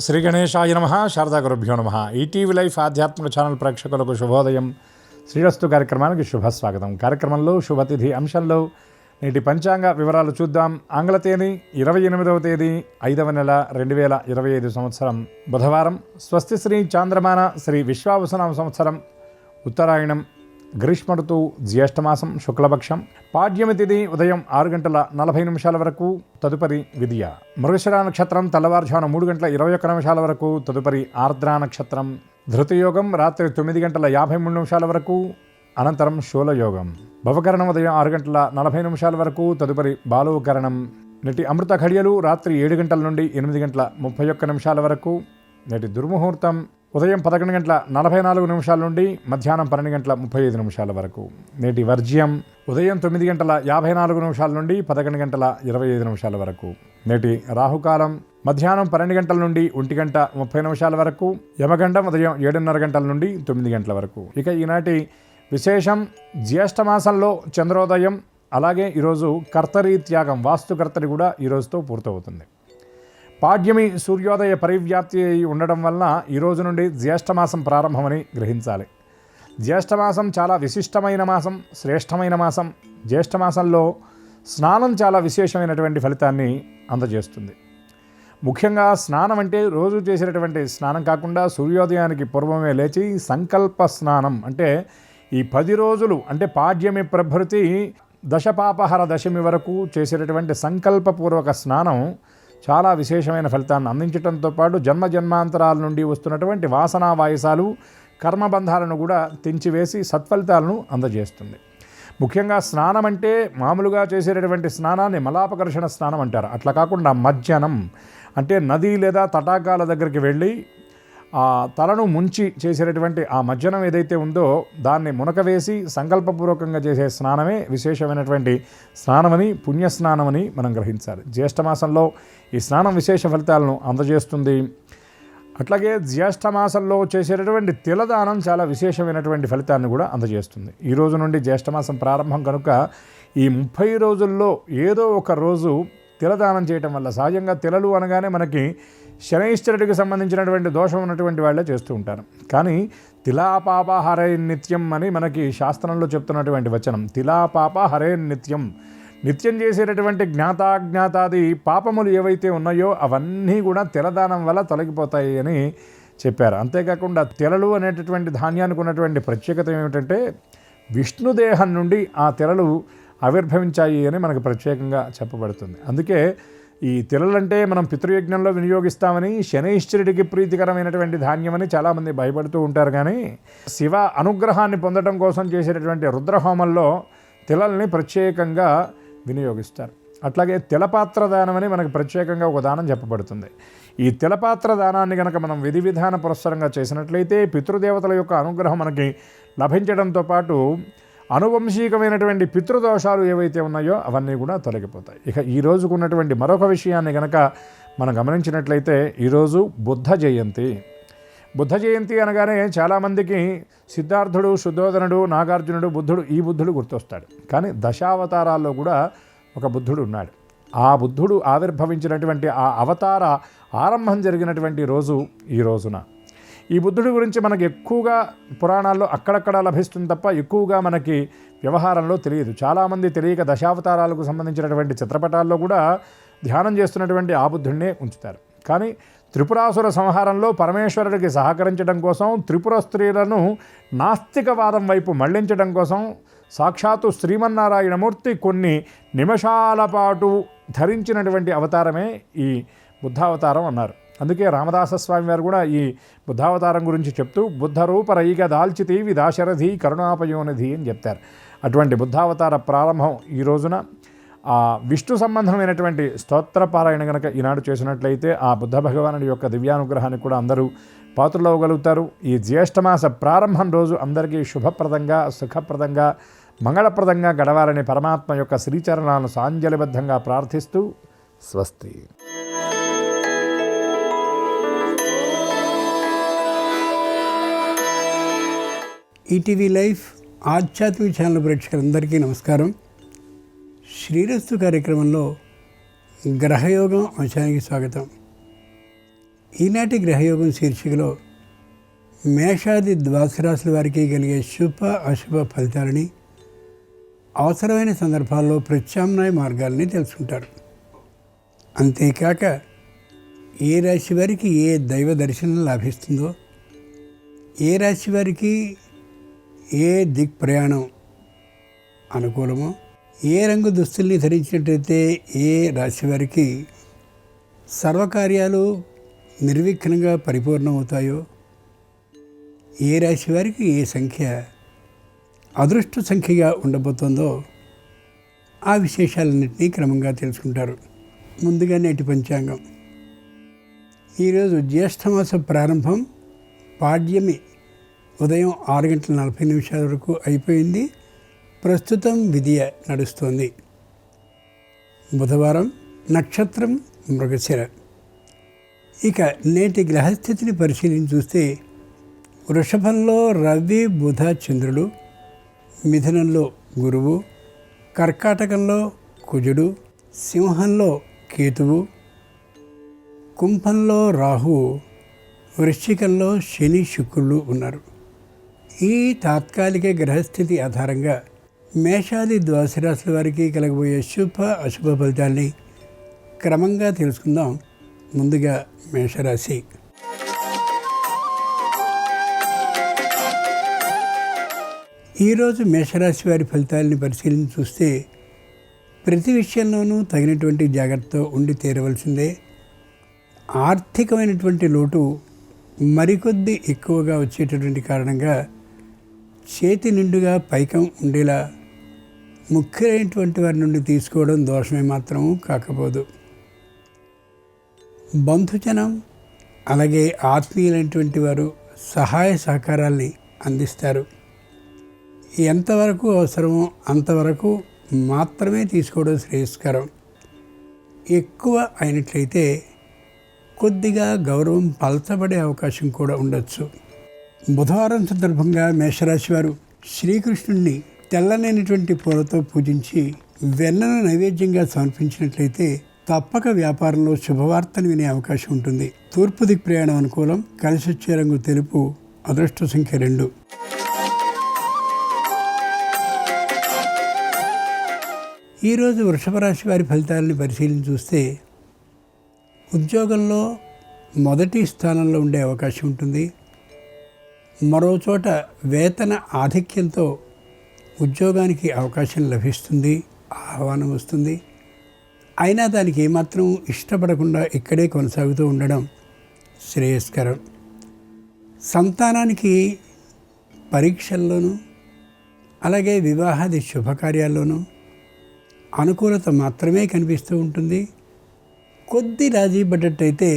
శ్రీ గణేశాయ నమః. శారదా గురుభ్యో నమః. ఈటీవీ లైఫ్ ఆధ్యాత్మిక ఛానల్ ప్రేక్షకులకు శుభోదయం. శ్రీరస్తు కార్యక్రమానికి శుభస్వాగతం. కార్యక్రమంలో శుభతిథి అంశంలో నేటి పంచాంగ వివరాలు చూద్దాం. ఆంగ్ల తేదీ 28వ తేదీ 5వ నెల 2025 సంవత్సరం బుధవారం. స్వస్తి శ్రీ చాంద్రమాన శ్రీ విశ్వావసునామ సంవత్సరం ఉత్తరాయణం, గ్రీష్మ ఋతువు, జ్యేష్ఠమాసం, శుక్లపక్షం. పాడ్యమి తిథి ఉదయం 6:40 వరకు, తదుపరి విదియ. మృగశిర నక్షత్రం తెల్లవారుజామున 3:21 వరకు, తదుపరి ఆర్ద్రా నక్షత్రం. ధృతయోగం రాత్రి 9:53 వరకు, అనంతరం శూలయోగం. భవకరణం ఉదయం 6:40 వరకు, తదుపరి బాలోకరణం. నేటి అమృత ఘడియలు రాత్రి 7 గంటల నుండి 8:31 వరకు. నేటి దుర్ముహూర్తం ఉదయం 11:44 నుండి మధ్యాహ్నం 12:35 వరకు. నేటి వర్జ్యం ఉదయం 9:54 నుండి 11:25 వరకు. నేటి రాహుకాలం మధ్యాహ్నం 12 గంటల నుండి 1:30 వరకు. యమగండం ఉదయం 7:30 నుండి 9 వరకు. ఇక ఈనాటి విశేషం, జ్యేష్ఠమాసంలో చంద్రోదయం, అలాగే ఈరోజు కర్తరి త్యాగం, వాస్తుకర్తరి కూడా ఈరోజుతో పూర్తవుతుంది. పాడ్యమి సూర్యోదయ పరివ్యాప్తి ఉండడం వల్ల ఈరోజు నుండి జ్యేష్ఠమాసం ప్రారంభమని గ్రహించాలి. జ్యేష్ఠమాసం చాలా విశిష్టమైన మాసం, శ్రేష్టమైన మాసం. జ్యేష్ఠమాసంలో స్నానం చాలా విశేషమైనటువంటి ఫలితాన్ని అందజేస్తుంది. ముఖ్యంగా స్నానం అంటే రోజు చేసేటటువంటి స్నానం కాకుండా సూర్యోదయానికి పూర్వమే లేచి సంకల్ప స్నానం అంటే ఈ 10 రోజులు అంటే పాడ్యమి ప్రభృతి దశపాపహర దశమి వరకు చేసేటటువంటి సంకల్పపూర్వక స్నానం చాలా విశేషమైన ఫలితాన్ని అందించడంతో పాటు జన్మాంతరాల నుండి వస్తున్నటువంటి వాసనా వాయసాలు, కర్మబంధాలను కూడా తెంచివేసి సత్ఫలితాలను అందజేస్తుంది. ముఖ్యంగా స్నానం అంటే మామూలుగా చేసేటటువంటి స్నానాన్ని మలాపకర్షణ స్నానం అంటారు. అట్లా కాకుండా మజ్జనం అంటే నది లేదా తటాకాల దగ్గరికి వెళ్ళి ఆ తలను ముంచి చేసేటటువంటి ఆ మజ్జనం ఏదైతే ఉందో దాన్ని మునకవేసి సంకల్పపూర్వకంగా చేసే స్నానమే విశేషమైనటువంటి స్నానమని, పుణ్యస్నానమని మనం గ్రహించాలి. జ్యేష్ఠమాసంలో ఈ స్నానం విశేష ఫలితాలను అందజేస్తుంది. అట్లాగే జ్యేష్ఠమాసంలో చేసేటటువంటి తిలదానం చాలా విశేషమైనటువంటి ఫలితాన్ని కూడా అందజేస్తుంది. ఈ రోజు నుండి జ్యేష్ఠమాసం ప్రారంభం కనుక ఈ 30 రోజుల్లో ఏదో ఒక రోజు తిలదానం చేయటం వల్ల, సహజంగా తిలలు అనగానే మనకి శనైశ్చరుడికి సంబంధించినటువంటి దోషం ఉన్నటువంటి వాళ్ళే చేస్తూ ఉంటారు. కానీ తిలాపాప హరే నిత్యం అని మనకి శాస్త్రంలో చెప్తున్నటువంటి వచనం. తిలాపాప హరే నిత్యం, నిత్యం చేసేటటువంటి జ్ఞాతాజ్ఞాతాది పాపములు ఏవైతే ఉన్నాయో అవన్నీ కూడా తిలదానం వల్ల తొలగిపోతాయి అని చెప్పారు. అంతేకాకుండా తిలలు అనేటటువంటి ధాన్యానికి ఉన్నటువంటి ప్రత్యేకత ఏమిటంటే విష్ణుదేహం నుండి ఆ తిలలు ఆవిర్భవించాయి అని మనకు ప్రత్యేకంగా చెప్పబడుతుంది. అందుకే ఈ తిలలంటే మనం పితృయజ్ఞంలో వినియోగిస్తామని, శనైశ్చరుడికి ప్రీతికరమైనటువంటి ధాన్యమని చాలామంది భయపడుతూ ఉంటారు. కానీ శివ అనుగ్రహాన్ని పొందడం కోసం చేసేటటువంటి రుద్రహోమంలో తిలల్ని ప్రత్యేకంగా వినియోగిస్తారు. అట్లాగే తిలపాత్ర దానం అని మనకు ప్రత్యేకంగా ఒక దానం చెప్పబడుతుంది. ఈ తిలపాత్ర దానాన్ని కనుక మనం విధి విధాన పురస్సరంగా చేసినట్లయితే పితృదేవతల యొక్క అనుగ్రహం మనకి లభించడంతో పాటు అనువంశికమైనటువంటి పితృదోషాలు ఏవైతే ఉన్నాయో అవన్నీ కూడా తొలగిపోతాయి. ఇక ఈ రోజుకు ఉన్నటువంటి మరొక విషయాన్ని కనుక మనం గమనించినట్లయితే ఈరోజు బుద్ధ జయంతి. బుద్ధ జయంతి అనగానే చాలామందికి సిద్ధార్థుడు, శుద్ధోదనుడు, నాగార్జునుడు, బుద్ధుడు, ఈ బుద్ధుడు గుర్తొస్తాడు. కానీ దశావతారాల్లో కూడా ఒక బుద్ధుడు ఉన్నాడు. ఆ బుద్ధుడు ఆవిర్భవించినటువంటి ఆ అవతార ఆరంభం జరిగినటువంటి రోజు ఈ రోజున. ఈ బుద్ధుడి గురించి మనకు ఎక్కువగా పురాణాల్లో అక్కడక్కడ లభిస్తుంది తప్ప ఎక్కువగా మనకి వ్యవహారంలో తెలియదు. చాలామంది తెలియక దశావతారాలకు సంబంధించినటువంటి చిత్రపటాల్లో కూడా ధ్యానం చేస్తున్నటువంటి ఆ బుద్ధుడినే ఉంచుతారు. కానీ త్రిపురాసుర సంహారంలో పరమేశ్వరుడికి సహకరించడం కోసం, త్రిపుర స్త్రీలను నాస్తికవాదం వైపు మళ్లించడం కోసం సాక్షాత్తు శ్రీమన్నారాయణమూర్తి కొన్ని నిమిషాల పాటు ధరించినటువంటి అవతారమే ఈ బుద్ధావతారం అన్నారు. అందుకే రామదాసస్వామి వారు కూడా ఈ బుద్ధావతారం గురించి చెప్తూ బుద్ధరూపరైగ దాల్చితీవి దాశరథి కరుణాపయోనిధి అని చెప్తారు. అటువంటి బుద్ధావతార ప్రారంభం ఈ రోజున విష్ణు సంబంధమైనటువంటి స్తోత్రపారాయణ కనుక ఈనాడు చేసినట్లయితే ఆ బుద్ధ భగవానుడి యొక్క దివ్యానుగ్రహానికి కూడా అందరూ పాత్రలవ్వగలుగుతారు. ఈ జ్యేష్ఠమాస ప్రారంభం రోజు అందరికీ శుభప్రదంగా, సుఖప్రదంగా, మంగళప్రదంగా గడవాలని పరమాత్మ యొక్క శ్రీచరణాలను సాంజలిబద్ధంగా ప్రార్థిస్తూ స్వస్తి. ఈటీవీ లైఫ్ ఆధ్యాత్మిక ఛానల్ ప్రేక్షకులందరికీ నమస్కారం. శ్రీరస్తు కార్యక్రమంలో గ్రహయోగం అంశానికి స్వాగతం. ఈనాటి గ్రహయోగం శీర్షికలో మేషాది ద్వాదశ రాశుల వారికి కలిగే శుభ అశుభ ఫలితాలని, అవసరమైన సందర్భాల్లో ప్రత్యామ్నాయ మార్గాలని తెలుసుకుంటారు. అంతేకాక ఏ రాశి వారికి ఏ దైవ దర్శనం లాభిస్తుందో, ఏ రాశి వారికి ఏ దిక్ ప్రయాణం అనుకూలమో, ఏ రంగు దుస్తుల్ని ధరించినట్లయితే ఏ రాశి వారికి సర్వకార్యాలు నిర్విఘ్నంగా పరిపూర్ణమవుతాయో, ఏ రాశి వారికి ఏ సంఖ్య అదృష్ట సంఖ్యగా ఉండబోతుందో ఆ విశేషాలన్నింటినీ క్రమంగా తెలుసుకుంటారు. ముందుగా నేటి పంచాంగం. ఈరోజు జ్యేష్ఠమాస ప్రారంభం పాడ్యమి ఉదయం 6:40 వరకు అయిపోయింది. ప్రస్తుతం విధియ నడుస్తోంది. బుధవారం, నక్షత్రం మృగశిర. ఇక నేటి గ్రహస్థితిని పరిశీలించి చూస్తే వృషభంలో రవి, బుధ, చంద్రుడు, మిథునంలో గురువు, కర్కాటకంలో కుజుడు, సింహంలో కేతువు, కుంభంలో రాహువు, వృశ్చికంలో శని, శుక్రులు ఉన్నారు. ఈ తాత్కాలిక గ్రహస్థితి ఆధారంగా మేషాది ద్వాదశ రాశుల వారికి కలగబోయే శుభ అశుభ ఫలితాల్ని క్రమంగా తెలుసుకుందాం. ముందుగా మేషరాశి. ఈరోజు మేషరాశి వారి ఫలితాలని పరిశీలించి చూస్తే ప్రతి విషయంలోనూ తగినటువంటి జాగ్రత్తతో ఉండి తీరవలసిందే. ఆర్థికమైనటువంటి లోటు మరికొద్ది ఎక్కువగా వచ్చేటటువంటి కారణంగా చేతి నిండుగా పైకం ఉండేలా ముఖ్యమైనటువంటి వారి నుండి తీసుకోవడం దోషమే మాత్రము కాకపోదు. బంధుజనం అలాగే ఆత్మీయులైనటువంటి వారు సహాయ సహకారాల్ని అందిస్తారు. ఎంతవరకు అవసరమో అంతవరకు మాత్రమే తీసుకోవడం శ్రేయస్కరం. ఎక్కువ అయినట్లయితే కొద్దిగా గౌరవం పలచబడే అవకాశం కూడా ఉండొచ్చు. బుధవారం సందర్భంగా మేషరాశి వారు శ్రీకృష్ణుడిని తెల్లనైనటువంటి పూలతో పూజించి వెన్నను నైవేద్యంగా సమర్పించినట్లయితే తప్పక వ్యాపారంలో శుభవార్తను వినే అవకాశం ఉంటుంది. తూర్పు దిక్ ప్రయాణం అనుకూలం. కలిసి వచ్చే రంగు తెలుపు. అదృష్ట సంఖ్య 2. ఈరోజు వృషభ రాశి వారి ఫలితాలని పరిశీలించి చూస్తే ఉద్యోగంలో మొదటి స్థానంలో ఉండే అవకాశం ఉంటుంది. మరో చోట వేతన ఆధిక్యంతో ఉద్యోగానికి అవకాశం లభిస్తుంది, ఆహ్వానం వస్తుంది. అయినా దానికి ఏమాత్రం ఇష్టపడకుండా ఇక్కడే కొనసాగుతూ ఉండడం శ్రేయస్కరం. సంతానానికి పరీక్షల్లోనూ అలాగే వివాహాది శుభకార్యాల్లోనూ అనుకూలత మాత్రమే కనిపిస్తూ ఉంటుంది. కొద్ది రాజీ పడ్డట్టయితే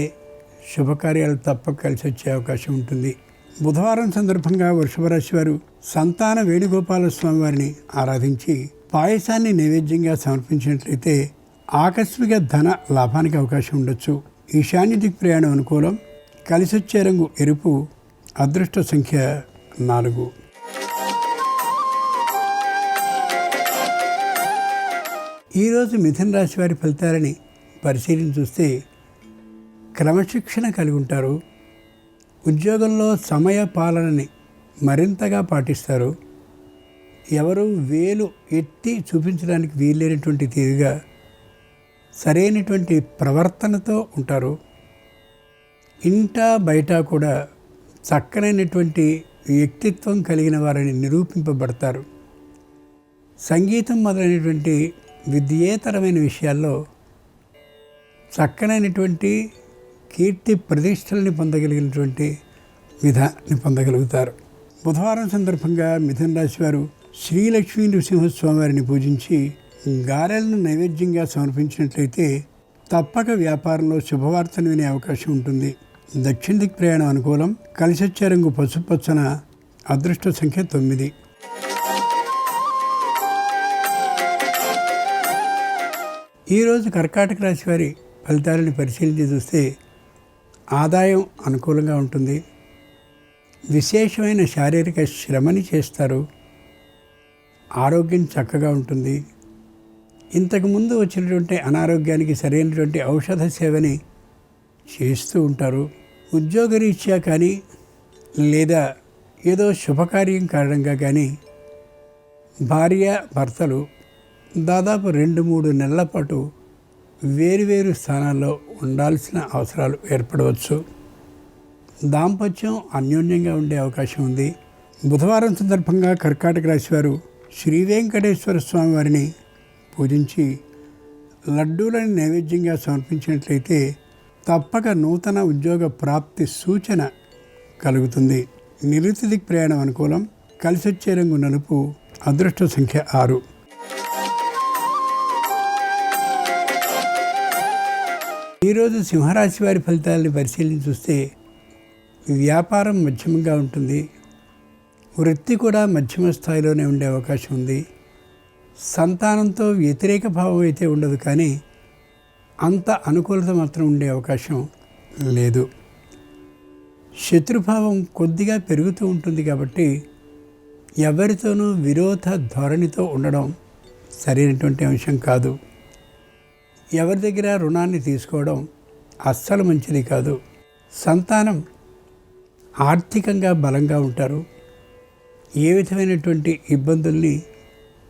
శుభకార్యాలు తప్పక కలిసి వచ్చే అవకాశం ఉంటుంది. బుధవారం సందర్భంగా వృషభ రాశి వారు సంతాన వేణుగోపాల స్వామి వారిని ఆరాధించి పాయసాన్ని నైవేద్యంగా సమర్పించినట్లయితే ఆకస్మిక ధన లాభానికి అవకాశం ఉండొచ్చు. ఈశాన్య దిక్ ప్రయాణం అనుకూలం. కలిసి వచ్చే రంగు ఎరుపు. అదృష్ట సంఖ్య 4. ఈరోజు మిథున రాశి వారి ఫలితాలని పరిశీలించి చూస్తే క్రమశిక్షణ కలిగి ఉంటారు. ఉద్యోగంలో సమయ పాలనని మరింతగా పాటిస్తారు. ఎవరు వేలు ఎత్తి చూపించడానికి వీల్లేనటువంటి తీరుగా సరైనటువంటి ప్రవర్తనతో ఉంటారు. ఇంట బయట కూడా చక్కనైనటువంటి వ్యక్తిత్వం కలిగిన వారిని నిరూపింపబడతారు. సంగీతం మొదలైనటువంటి విద్యేతరమైన విషయాల్లో చక్కనైనటువంటి కీర్తి ప్రతిష్టలని పొందగలిగినటువంటి విధాన్ని పొందగలుగుతారు. బుధవారం సందర్భంగా మిథున రాశి వారు శ్రీలక్ష్మీ నృసింహస్వామి వారిని పూజించి గారెలను నైవేద్యంగా సమర్పించినట్లయితే తప్పక వ్యాపారంలో శుభవార్తను వినే అవకాశం ఉంటుంది. దక్షిణ దిక్ ప్రయాణం అనుకూలం. కలిసి వచ్చే రంగు పసుపచ్చన. అదృష్ట సంఖ్య 9. ఈరోజు కర్కాటక రాశి వారి ఫలితాలను పరిశీలించి చూస్తే ఆదాయం అనుకూలంగా ఉంటుంది. విశేషమైన శారీరక శ్రమని చేస్తారు. ఆరోగ్యం చక్కగా ఉంటుంది. ఇంతకుముందు వచ్చినటువంటి అనారోగ్యానికి సరైనటువంటి ఔషధ సేవని చేస్తూ ఉంటారు. ఉద్యోగరీత్యా కానీ లేదా ఏదో శుభకార్యం కారణంగా కానీ భార్య భర్తలు దాదాపు 2-3 నెలల పాటు వేరువేరు స్థానాల్లో ఉండాల్సిన అవసరాలు ఏర్పడవచ్చు. దాంపత్యం అన్యోన్యంగా ఉండే అవకాశం ఉంది. బుధవారం సందర్భంగా కర్కాటక రాశి వారు శ్రీ వెంకటేశ్వర స్వామి వారిని పూజించి లడ్డూలను నైవేద్యంగా సమర్పించినట్లయితే తప్పక నూతన ఉద్యోగ ప్రాప్తి సూచన కలుగుతుంది. నిరుతిదిక్ ప్రయాణం అనుకూలం. కలిసొచ్చే రంగు నలుపు. అదృష్ట సంఖ్య 6. ఈరోజు సింహరాశి వారి ఫలితాలను పరిశీలించి చూస్తే వ్యాపారం మధ్యమంగా ఉంటుంది. వృత్తి కూడా మధ్యమ స్థాయిలోనే ఉండే అవకాశం ఉంది. సంతానంతో వ్యతిరేక భావం అయితే ఉండదు, కానీ అంత అనుకూలత మాత్రం ఉండే అవకాశం లేదు. శత్రుభావం కొద్దిగా పెరుగుతూ ఉంటుంది కాబట్టి ఎవరితోనూ విరోధ ధోరణితో ఉండడం సరైనటువంటి అంశం కాదు. ఎవరి దగ్గర రుణాన్ని తీసుకోవడం అస్సలు మంచిది కాదు. సంతానం ఆర్థికంగా బలంగా ఉంటారు. ఏ విధమైనటువంటి ఇబ్బందుల్ని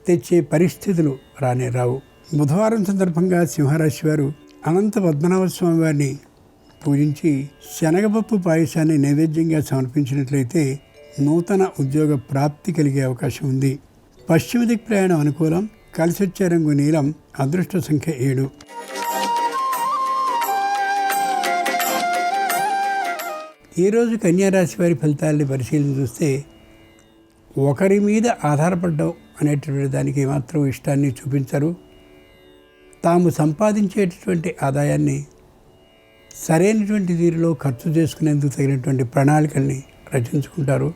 తెచ్చే పరిస్థితులు రానే రావు. బుధవారం సందర్భంగా సింహరాశి వారు అనంత పద్మనాభ స్వామి వారిని పూజించి శనగపప్పు పాయసాన్ని నైవేద్యంగా సమర్పించినట్లయితే నూతన ఉద్యోగ ప్రాప్తి కలిగే అవకాశం ఉంది. పశ్చిమ దిక్ ప్రయాణం అనుకూలం. కలిసొచ్చే రంగు నీలం. అదృష్ట సంఖ్య 7. ఈరోజు కన్యారాశి వారి ఫలితాలని పరిశీలన చూస్తే ఒకరి మీద ఆధారపడడం అనేటువంటి దానికి ఏమాత్రం ఇష్టాన్ని చూపించరు. తాము సంపాదించేటటువంటి ఆదాయాన్ని సరైనటువంటి తీరులో ఖర్చు చేసుకునేందుకు తగినటువంటి ప్రణాళికల్ని రచించుకుంటారు.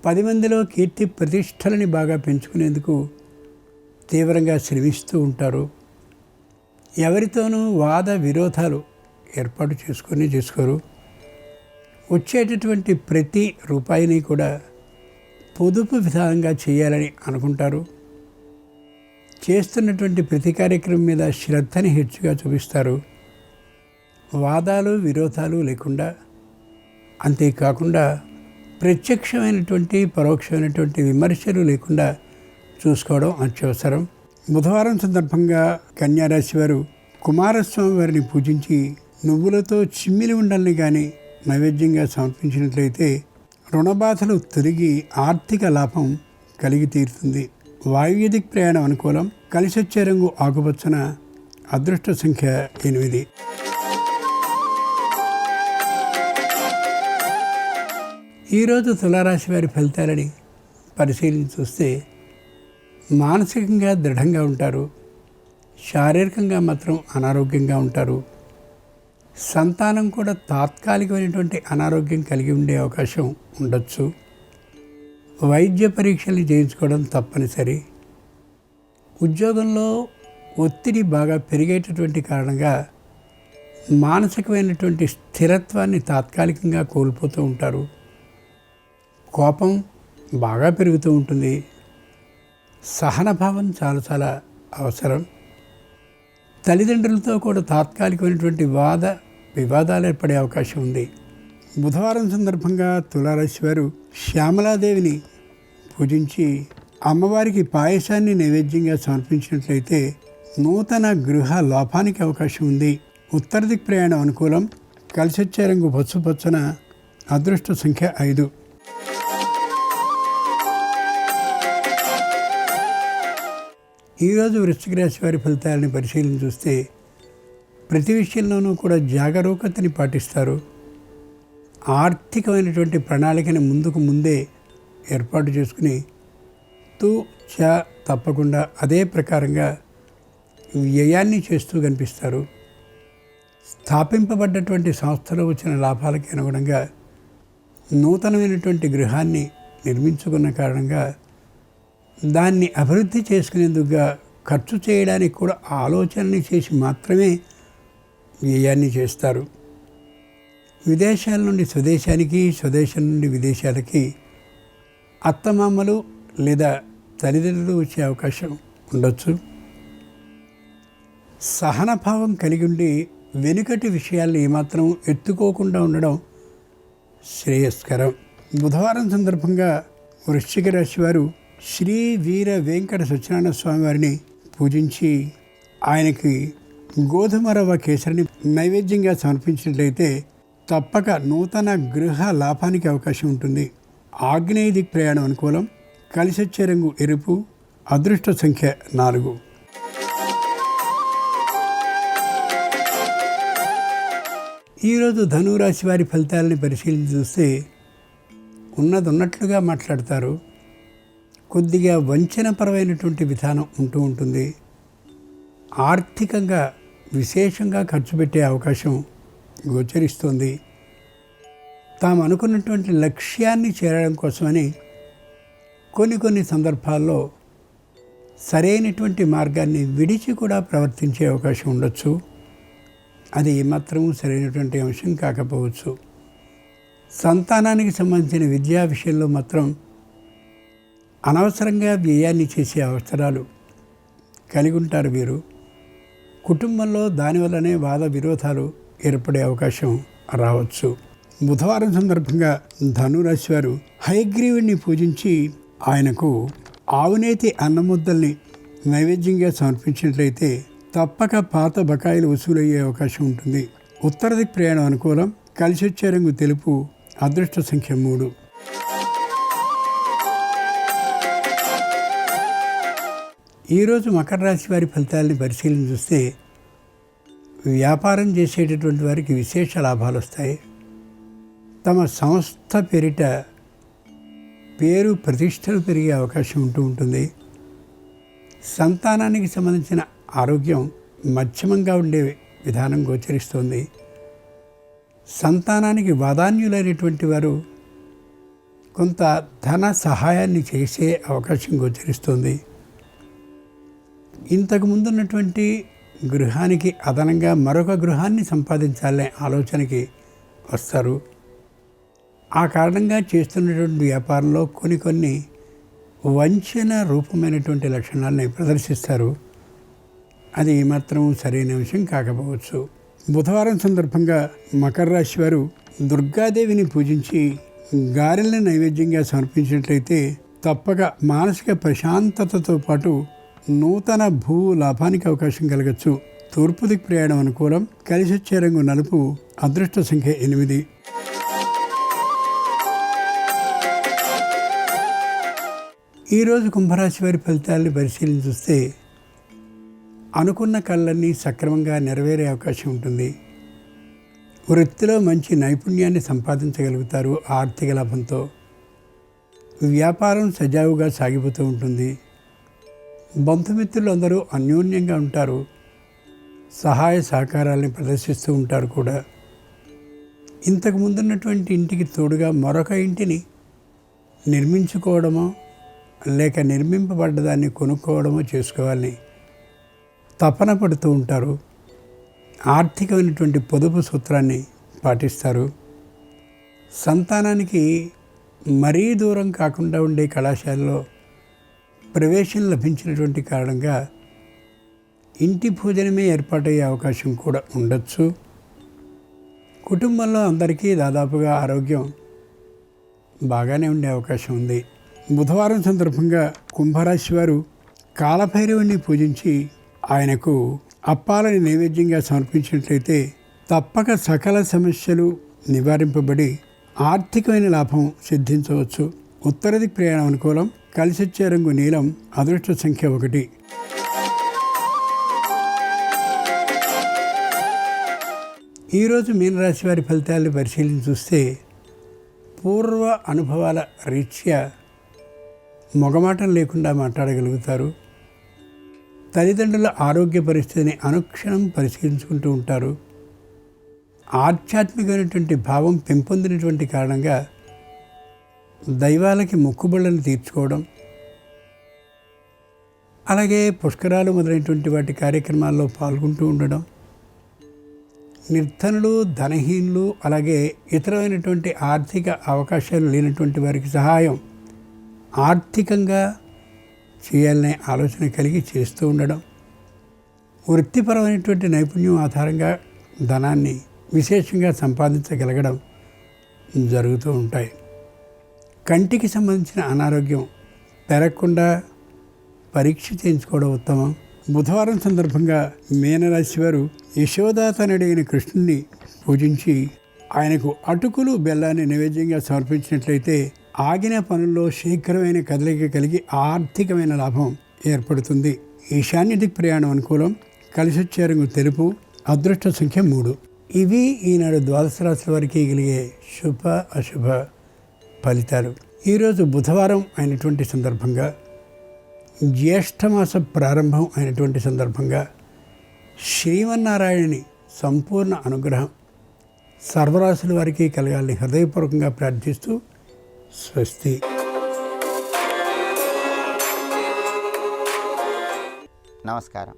10 మందిలో కీర్తి ప్రతిష్టలని బాగా పెంచుకునేందుకు తీవ్రంగా శ్రమిస్తూ ఉంటారు. ఎవరితోనూ వాద విరోధాలు ఏర్పాటు చేసుకోరు. వచ్చేటటువంటి ప్రతి రూపాయిని కూడా పొదుపు విధానంగా చేయాలని అనుకుంటారు. చేస్తున్నటువంటి ప్రతి కార్యక్రమం మీద శ్రద్ధని హెచ్చుగా చూపిస్తారు. వాదాలు విరోధాలు లేకుండా, అంతేకాకుండా ప్రత్యక్షమైనటువంటి పరోక్షమైనటువంటి విమర్శలు లేకుండా చూసుకోవడం అత్యవసరం. బుధవారం సందర్భంగా కన్యారాశి వారు కుమారస్వామి వారిని పూజించి నువ్వులతో చిమ్మిలి ఉండల్ని కానీ నైవేద్యంగా సమర్పించినట్లయితే రుణబాధలు తొలగి ఆర్థిక లాభం కలిగి తీరుతుంది. వాయువ్యదిక్ ప్రయాణం అనుకూలం. కలిసొచ్చే రంగు ఆకుపచ్చన. అదృష్ట సంఖ్య 8. ఈరోజు తులారాశి వారి ఫలితాలని పరిశీలించి చూస్తే మానసికంగా దృఢంగా ఉంటారు. శారీరకంగా మాత్రం అనారోగ్యంగా ఉంటారు. సంతానం కూడా తాత్కాలికమైనటువంటి అనారోగ్యం కలిగి ఉండే అవకాశం ఉండొచ్చు. వైద్య పరీక్షలు చేయించుకోవడం తప్పనిసరి. ఉద్యోగంలో ఒత్తిడి బాగా పెరిగేటటువంటి కారణంగా మానసికమైనటువంటి స్థిరత్వాన్ని తాత్కాలికంగా కోల్పోతూ ఉంటారు. కోపం బాగా పెరుగుతూ ఉంటుంది. సహనభావం చాలా అవసరం. తల్లిదండ్రులతో కూడా తాత్కాలికమైనటువంటి వాద వివాదాలు ఏర్పడే అవకాశం ఉంది. బుధవారం సందర్భంగా తులారాశి వారు శ్యామలాదేవిని పూజించి అమ్మవారికి పాయసాన్ని నైవేద్యంగా సమర్పించినట్లయితే నూతన గృహ లోపానికి అవకాశం ఉంది. ఉత్తర దిక్ ప్రయాణం అనుకూలం. కలిసొచ్చే రంగు పసుపచ్చన. అదృష్ట సంఖ్య 5. ఈరోజు వృశ్చిక రాశి వారి ఫలితాలని పరిశీలన చూస్తే ప్రతి విషయంలోనూ కూడా జాగరూకతని పాటిస్తారు. ఆర్థికమైనటువంటి ప్రణాళికని ముందే ఏర్పాటు చేసుకుని తప్పకుండా అదే ప్రకారంగా వ్యయాన్ని చేస్తూ కనిపిస్తారు. స్థాపింపబడ్డటువంటి సంస్థలో వచ్చిన లాభాలకి అనుగుణంగా నూతనమైనటువంటి గృహాన్ని నిర్మించుకున్న కారణంగా దాన్ని అభివృద్ధి చేసుకునేందుకుగా ఖర్చు చేయడానికి కూడా ఆలోచనని చేసి మాత్రమే వ్యయాన్ని చేస్తారు. విదేశాల నుండి స్వదేశానికి, స్వదేశం నుండి విదేశాలకి అత్తమామలు లేదా తల్లిదండ్రులు వచ్చే అవకాశం ఉండొచ్చు. సహనభావం కలిగి ఉండి వెనుకటి విషయాల్ని ఏమాత్రం ఎత్తుకోకుండా ఉండడం శ్రేయస్కరం. బుధవారం సందర్భంగా వృశ్చిక రాశి వారు శ్రీ వీర వెంకట సత్యనారాయణ స్వామి వారిని పూజించి ఆయనకి గోధుమ రవ్వ కేసరిని నైవేద్యంగా సమర్పించినట్లయితే తప్పక నూతన గృహ లాభానికి అవకాశం ఉంటుంది. ఆగ్నేయ దిక్ ప్రయాణం అనుకూలం. కలిసొచ్చే రంగు ఎరుపు. అదృష్ట సంఖ్య 4. ఈరోజు ధనురాశి వారి ఫలితాలని పరిశీలించి చూస్తే ఉన్నట్లుగా మాట్లాడతారు. కొద్దిగా వంచనపరమైనటువంటి విధానం ఉంటూ ఉంటుంది. ఆర్థికంగా విశేషంగా ఖర్చు పెట్టే అవకాశం గోచరిస్తుంది. తాము అనుకున్నటువంటి లక్ష్యాన్ని చేరడం కోసమని కొన్ని సందర్భాల్లో సరైనటువంటి మార్గాన్ని విడిచి కూడా ప్రవర్తించే అవకాశం ఉండొచ్చు. అది ఏమాత్రం సరైనటువంటి అంశం కాకపోవచ్చు. సంతానానికి సంబంధించిన విద్యా విషయంలో మాత్రం అనవసరంగా వ్యయాన్ని చేసే అవసరాలు కలిగి ఉంటారు వీరు. కుటుంబంలో దానివల్లనే వాద విరోధాలు ఏర్పడే అవకాశం రావచ్చు. బుధవారం సందర్భంగా ధనురాశి వారు హయగ్రీవుడిని పూజించి ఆయనకు ఆవునేతి అన్నముద్దల్ని నైవేద్యంగా సమర్పించినట్లయితే తప్పక పాత బకాయిలు వసూలయ్యే అవకాశం ఉంటుంది. ఉత్తర దిక్ ప్రయాణం అనుకూలం. కలిసొచ్చే రంగు తెలుపు. అదృష్ట సంఖ్య 3. ఈరోజు మకర రాశి వారి ఫలితాలని పరిశీలన చూస్తే వ్యాపారం చేసేటటువంటి వారికి విశేష లాభాలు వస్తాయి. తమ సంస్థ పేరిట పేరు ప్రతిష్టలు పెరిగే అవకాశం ఉంటుంది. సంతానానికి సంబంధించిన ఆరోగ్యం మధ్యమంగా ఉండే విధానం గోచరిస్తుంది. సంతానానికి వాదాన్యులైనటువంటి వారు కొంత ధన సహాయాన్ని చేసే అవకాశం గోచరిస్తుంది. ఇంతకు ముందున్నటువంటి గృహానికి అదనంగా మరొక గృహాన్ని సంపాదించాలనే ఆలోచనకి వస్తారు. ఆ కారణంగా చేస్తున్నటువంటి వ్యాపారంలో కొన్ని వంచన రూపమైనటువంటి లక్షణాలని ప్రదర్శిస్తారు. అది ఏమాత్రం సరైన విషయం కాకపోవచ్చు. బుధవారం సందర్భంగా మకర రాశి వారు దుర్గాదేవిని పూజించి గారెల్ని నైవేద్యంగా సమర్పించినట్లయితే తప్పక మానసిక ప్రశాంతతతో పాటు నూతన భూ లాభానికి అవకాశం కలగచ్చు. తూర్పు దిక్ ప్రయాణం అనుకూలం. కలిసొచ్చే రంగు నలుపు. అదృష్ట సంఖ్య 8. ఈరోజు కుంభరాశి వారి ఫలితాలని పరిశీలించి చూస్తే అనుకున్న కళ్ళన్నీ సక్రమంగా నెరవేరే అవకాశం ఉంటుంది. వృత్తిలో మంచి నైపుణ్యాన్ని సంపాదించగలుగుతారు. ఆర్థిక లాభంతో వ్యాపారం సజావుగా సాగిపోతూ ఉంటుంది. బంధుమిత్రులు అందరూ అన్యోన్యంగా ఉంటారు. సహాయ సహకారాలని ప్రదర్శిస్తూ ఉంటారు కూడా. ఇంతకు ముందున్నటువంటి ఇంటికి తోడుగా మరొక ఇంటిని నిర్మించుకోవడమో లేక నిర్మింపబడ్డదాన్ని కొనుక్కోవడమో చేసుకోవాలని తపన పడుతూ ఉంటారు. ఆర్థికమైనటువంటి పొదుపు సూత్రాన్ని పాటిస్తారు. సంతానానికి మరీ దూరం కాకుండా ఉండే కళాశాలలో ప్రవేశం లభించినటువంటి కారణంగా ఇంటి భోజనమే ఏర్పాటయ్యే అవకాశం కూడా ఉండొచ్చు. కుటుంబంలో అందరికీ దాదాపుగా ఆరోగ్యం బాగానే ఉండే అవకాశం ఉంది. బుధవారం సందర్భంగా కుంభరాశి వారు కాలభైరవుని పూజించి ఆయనకు అప్పాలని నైవేద్యంగా సమర్పించినట్లయితే తప్పక సకల సమస్యలు నివారింపబడి ఆర్థికమైన లాభం సిద్ధించవచ్చు. ఉత్తర దిక్ ప్రయాణం అనుకూలం. కలిసొచ్చే రంగు నీలం. అదృష్ట సంఖ్య 1. ఈరోజు మీనరాశి వారి ఫలితాలను పరిశీలించి చూస్తే పూర్వ అనుభవాల రీత్యా మొగమాటం లేకుండా మాట్లాడగలుగుతారు. తల్లిదండ్రుల ఆరోగ్య పరిస్థితిని అనుక్షణం పరిశీలించుకుంటూ ఉంటారు. ఆధ్యాత్మికమైనటువంటి భావం పెంపొందినటువంటి కారణంగా దైవాలకి మొక్కుబళ్ళను తీర్చుకోవడం, అలాగే పుష్కరాలు మొదలైనటువంటి వాటి కార్యక్రమాల్లో పాల్గొంటూ ఉండడం, నిర్ధనులు ధనహీనులు అలాగే ఇతరమైనటువంటి ఆర్థిక అవకాశాలు లేనటువంటి వారికి సహాయం ఆర్థికంగా చేయాలనే ఆలోచన కలిగి చేస్తూ ఉండడం, వృత్తిపరమైనటువంటి నైపుణ్యం ఆధారంగా ధనాన్ని విశేషంగా సంపాదించగలగడం జరుగుతూ ఉంటాయి. కంటికి సంబంధించిన అనారోగ్యం పెరగకుండా పరీక్ష చేయించుకోవడం ఉత్తమం. బుధవారం సందర్భంగా మీనరాశి వారు యశోదాతనడిగిన కృష్ణుని పూజించి ఆయనకు అటుకులు బెల్లాన్ని నైవేద్యంగా సమర్పించినట్లయితే ఆగిన పనుల్లో శీఘ్రమైన కదలిక కలిగి ఆర్థికమైన లాభం ఏర్పడుతుంది. ఈశాన్య దిక్ ప్రయాణం అనుకూలం. కలిసొచ్చే రంగు తెలుపు. అదృష్ట సంఖ్య 3. ఇవి ఈనాడు ద్వాదశ రాశుల వారికి కలిగే శుభ అశుభ ఫలితాలు. ఈరోజు బుధవారం అయినటువంటి సందర్భంగా, జ్యేష్ఠమాస ప్రారంభం అయినటువంటి సందర్భంగా శ్రీమన్నారాయణుని సంపూర్ణ అనుగ్రహం సర్వరాశుల వారికి కలగాలని హృదయపూర్వకంగా ప్రార్థిస్తూ స్వస్తి. నమస్కారం.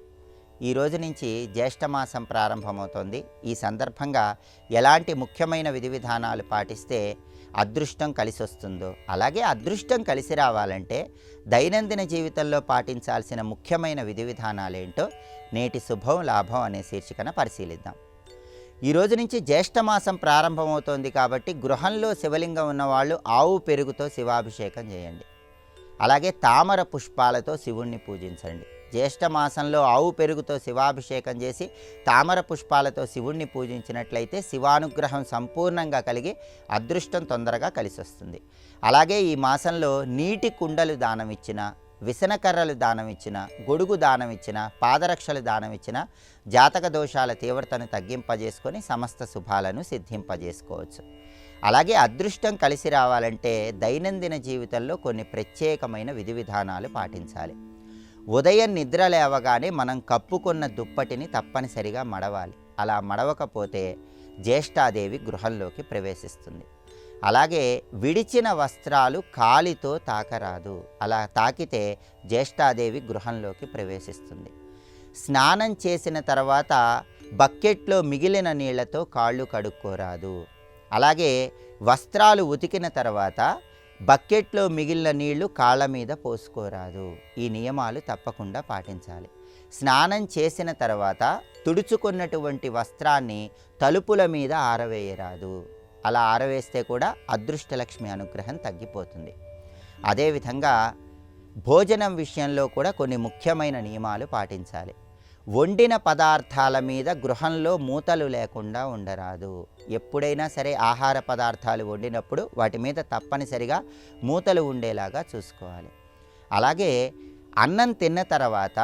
ఈ రోజు నుంచి జ్యేష్ఠమాసం ప్రారంభమవుతోంది. ఈ సందర్భంగా ఎలాంటి ముఖ్యమైన విధి విధానాలు పాటిస్తే అదృష్టం కలిసి వస్తుందో, అలాగే అదృష్టం కలిసి రావాలంటే దైనందిన జీవితంలో పాటించాల్సిన ముఖ్యమైన విధి విధానాలు ఏంటో నేటి శుభం లాభం అనే శీర్షికన పరిశీలిద్దాం. ఈ రోజు నుంచి జ్యేష్ఠమాసం ప్రారంభమవుతోంది కాబట్టి గృహంలో శివలింగం ఉన్నవాళ్ళు ఆవు పెరుగుతో శివాభిషేకం చేయండి. అలాగే తామర పుష్పాలతో శివుణ్ణి పూజించండి. జ్యేష్ఠమాసంలో ఆవు పెరుగుతో శివాభిషేకం చేసి తామర పుష్పాలతో శివుణ్ణి పూజించినట్లయితే శివానుగ్రహం సంపూర్ణంగా కలిగి అదృష్టం తొందరగా కలిసి వస్తుంది. అలాగే ఈ మాసంలో నీటి కుండలు దానం ఇచ్చిన, విసనకర్రలు దానం ఇచ్చిన, గొడుగు దానం ఇచ్చిన, పాదరక్షలు దానం ఇచ్చిన జాతక దోషాల తీవ్రతను తగ్గింపజేసుకొని సమస్త శుభాలను సిద్ధింపజేసుకోవచ్చు. అలాగే అదృష్టం కలిసి రావాలంటే దైనందిన జీవితంలో కొన్ని ప్రత్యేకమైన విధి విధానాలు పాటించాలి. ఉదయం నిద్ర లేవగానే మనం కప్పుకున్న దుప్పటిని తప్పనిసరిగా మడవాలి. అలా మడవకపోతే జ్యేష్ఠాదేవి గృహంలోకి ప్రవేశిస్తుంది. అలాగే విడిచిన వస్త్రాలు కాలితో తాకరాదు. అలా తాకితే జ్యేష్ఠాదేవి గృహంలోకి ప్రవేశిస్తుంది. స్నానం చేసిన తర్వాత బకెట్లో మిగిలిన నీళ్లతో కాళ్ళు కడుక్కోరాదు. అలాగే వస్త్రాలు ఉతికిన తర్వాత బకెట్లో మిగిలిన నీళ్లు కాళ్ళ మీద పోసుకోరాదు. ఈ నియమాలు తప్పకుండా పాటించాలి. స్నానం చేసిన తర్వాత తుడుచుకున్నటువంటి వస్త్రాన్ని తలుపుల మీద ఆరవేయరాదు. అలా ఆరవేస్తే కూడా అదృష్టలక్ష్మి అనుగ్రహం తగ్గిపోతుంది. అదేవిధంగా భోజనం విషయంలో కూడా కొన్ని ముఖ్యమైన నియమాలు పాటించాలి. వండిన పదార్థాల మీద గృహంలో మూతలు లేకుండా ఉండరాదు. ఎప్పుడైనా సరే ఆహార పదార్థాలు వండినప్పుడు వాటి మీద తప్పనిసరిగా మూతలు ఉండేలాగా చూసుకోవాలి. అలాగే అన్నం తిన్న తర్వాత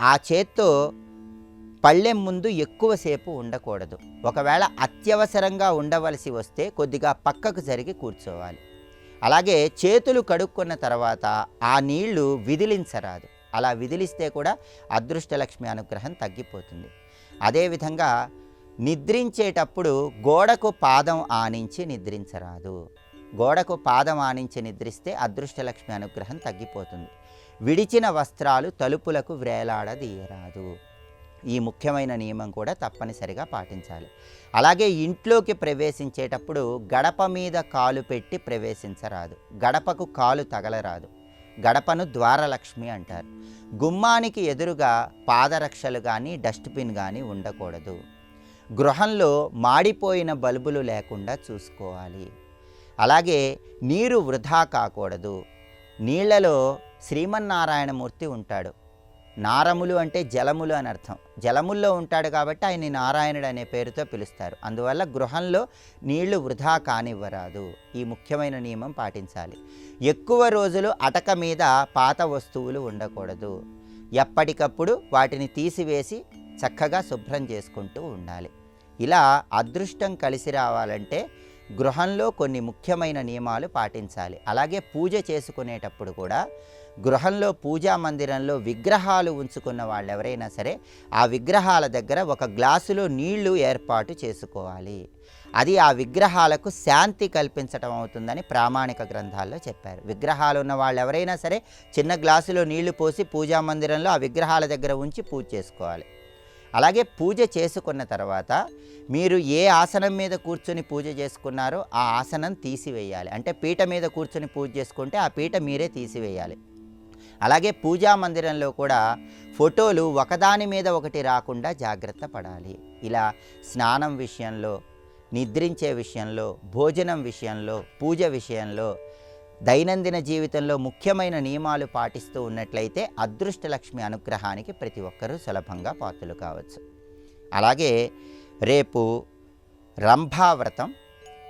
ఆ చేత్తో పళ్ళెం ముందు ఎక్కువసేపు ఉండకూడదు. ఒకవేళ అత్యవసరంగా ఉండవలసి వస్తే కొద్దిగా పక్కకు జరిగి కూర్చోవాలి. అలాగే చేతులు కడుక్కున్న తర్వాత ఆ నీళ్లు విదిలించరాదు. అలా విదిలిస్తే కూడా అదృష్టలక్ష్మి అనుగ్రహం తగ్గిపోతుంది. అదేవిధంగా నిద్రించేటప్పుడు గోడకు పాదం ఆనించి నిద్రించరాదు. గోడకు పాదం ఆనించి నిద్రిస్తే అదృష్టలక్ష్మి అనుగ్రహం తగ్గిపోతుంది. విడిచిన వస్త్రాలు తలుపులకు వ్రేలాడదీయరాదు. ఈ ముఖ్యమైన నియమం కూడా తప్పనిసరిగా పాటించాలి. అలాగే ఇంట్లోకి ప్రవేశించేటప్పుడు గడప మీద కాలు పెట్టి ప్రవేశించరాదు. గడపకు కాలు తగలరాదు. గడపను ద్వారలక్ష్మి అంటారు. గుమ్మానికి ఎదురుగా పాదరక్షలు కానీ డస్ట్బిన్ కానీ ఉండకూడదు. గృహంలో మాడిపోయిన బల్బులు లేకుండా చూసుకోవాలి. అలాగే నీరు వృధా కాకూడదు. నీళ్లలో శ్రీమన్నారాయణమూర్తి ఉంటాడు. నారములు అంటే జలములు అని అర్థం. జలముల్లో ఉంటాడు కాబట్టి ఆయన నారాయణుడు అనే పేరుతో పిలుస్తారు. అందువల్ల గృహంలో నీళ్లు వృధా కానివ్వరాదు. ఈ ముఖ్యమైన నియమం పాటించాలి. ఎక్కువ రోజులు అటక మీద పాత వస్తువులు ఉండకూడదు. ఎప్పటికప్పుడు వాటిని తీసివేసి చక్కగా శుభ్రం చేసుకుంటూ ఉండాలి. ఇలా అదృష్టం కలిసి రావాలంటే గృహంలో కొన్ని ముఖ్యమైన నియమాలు పాటించాలి. అలాగే పూజ చేసుకునేటప్పుడు కూడా గృహంలో పూజా మందిరంలో విగ్రహాలు ఉంచుకున్న వాళ్ళు ఎవరైనా సరే ఆ విగ్రహాల దగ్గర ఒక గ్లాసులో నీళ్లు ఏర్పాటు చేసుకోవాలి. అది ఆ విగ్రహాలకు శాంతి కల్పించటం అవుతుందని ప్రామాణిక గ్రంథాల్లో చెప్పారు. విగ్రహాలు ఉన్న వాళ్ళు ఎవరైనా సరే చిన్న గ్లాసులో నీళ్లు పోసి పూజా మందిరంలో ఆ విగ్రహాల దగ్గర ఉంచి పూజ చేసుకోవాలి. అలాగే పూజ చేసుకున్న తర్వాత మీరు ఏ ఆసనం మీద కూర్చొని పూజ చేసుకున్నారో ఆ ఆసనం తీసివేయాలి. అంటే పీట మీద కూర్చొని పూజ చేసుకుంటే ఆ పీట మీరే తీసివేయాలి. అలాగే పూజా మందిరంలో కూడా ఫోటోలు ఒకదాని మీద ఒకటి రాకుండా జాగ్రత్త పడాలి. ఇలా స్నానం విషయంలో, నిద్రించే విషయంలో, భోజనం విషయంలో, పూజ విషయంలో, దైనందిన జీవితంలో ముఖ్యమైన నియమాలు పాటిస్తూ ఉన్నట్లయితే అదృష్టలక్ష్మి అనుగ్రహానికి ప్రతి ఒక్కరూ సులభంగా పాత్రలు కావచ్చు. అలాగే రేపు రంభావ్రతం.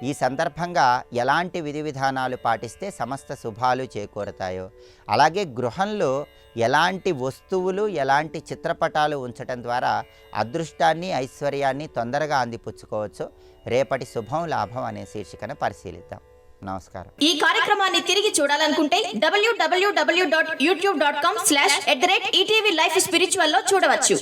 ఈ సందర్భంగా ఎలాంటి విధి విధానాలు పాటిస్తే సమస్త శుభాలు చేకూరతాయో, అలాగే గృహంలో ఎలాంటి వస్తువులు, ఎలాంటి చిత్రపటాలు ఉంచడం ద్వారా అదృష్టాన్ని, ఐశ్వర్యాన్ని తొందరగా అందిపుచ్చుకోవచ్చు, రేపటి శుభం లాభం అనే శీర్షికను పరిశీలిద్దాం. నమస్కారం. ఈ కార్యక్రమాన్ని తిరిగి చూడాలనుకుంటే www.youtube.com/ETV Life Spiritual లో చూడవచ్చు.